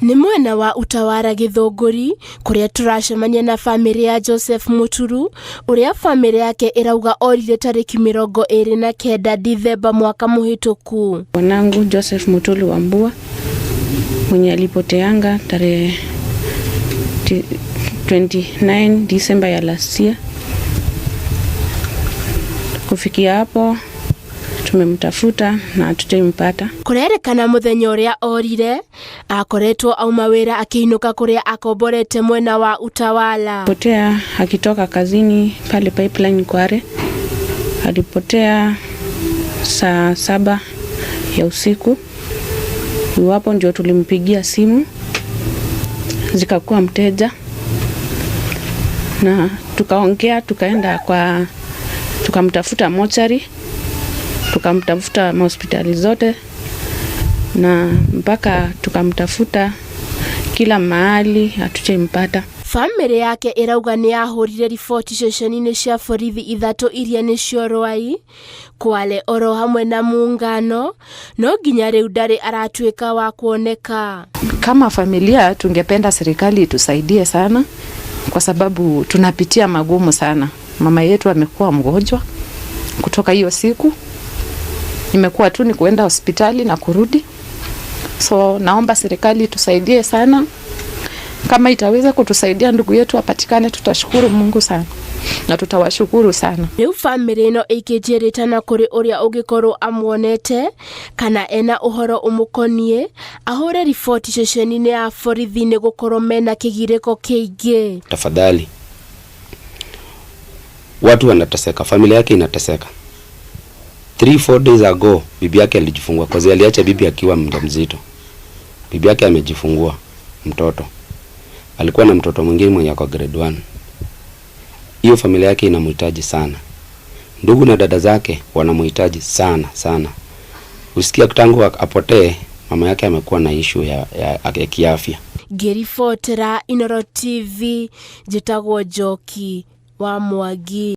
Ni mwena wa Utawara Githunguri kuria turacemania na family ya Joseph Muturu uria family yake irauga orire tariki 29 Disemba mwaka muhituku. Mwanangu Joseph Mutulu Wambua mwenye alipoteanga tarehe 29 Disemba ya last year. Kufikia hapo tumemtafuta na hatujempata. Kurerekana muthenya uria orire akoretwo auma wira akiinuka kuria akomborete mwena wa Utawala. Potea akitoka kazini pale Pipeline Kware. Alipotea saa 7 ya usiku. Hapo ndio tulimpigia simu zikakuwa mteja na tukaongea, tukaenda tukamtafuta mochari, tukamtafuta hospitali zote na mpaka tukamtafuta kila mahali hatujempata. Family yake irauga ni ahurire ripoti ceceni-ini cia borithi 3 iria ni cio Rwai, Kwale oro hamwe na Muungano, no nginya riu ndari aratuika wa kuoneka. Kama familia tungependa serikali itusaidie sana kwa sababu tunapitia magumu sana. Mama yetu amekuwa mgonjwa kutoka hiyo siku. Nimekuwa tu ni kuenda hospitali na kurudi. So naomba serikali itusaidie sana. Kama itaweza kutusaidia ndugu yetu apatikane, tutashukuru Mungu sana na tutawashukuru sana. Riu family no ikijiritana kuri uria ugikorwo amwonete kana ena uhoro umukonie ahure ripoti ceceni-ini ya borithi ni gukorwo mena kigiriko kiingi. Tafadhali, watu wanateseka, familia yake inateseka. 3-4 days ago bibi yake alijifungua kwa sababu aliacha bibi akiwa mjamzito. Bibi yake amejifungua mtoto. Alikuwa na mtoto mwingine mwenye ako grade 1. Hiyo familia yake inamhitaji sana. Ndugu na dada zake wanamhitaji sana sana. Usikia tangu apotee mama yake amekuwa na issue ya kiafya. Ngiribotera Inooro TV, njitagwo Njoki wa Mwangi.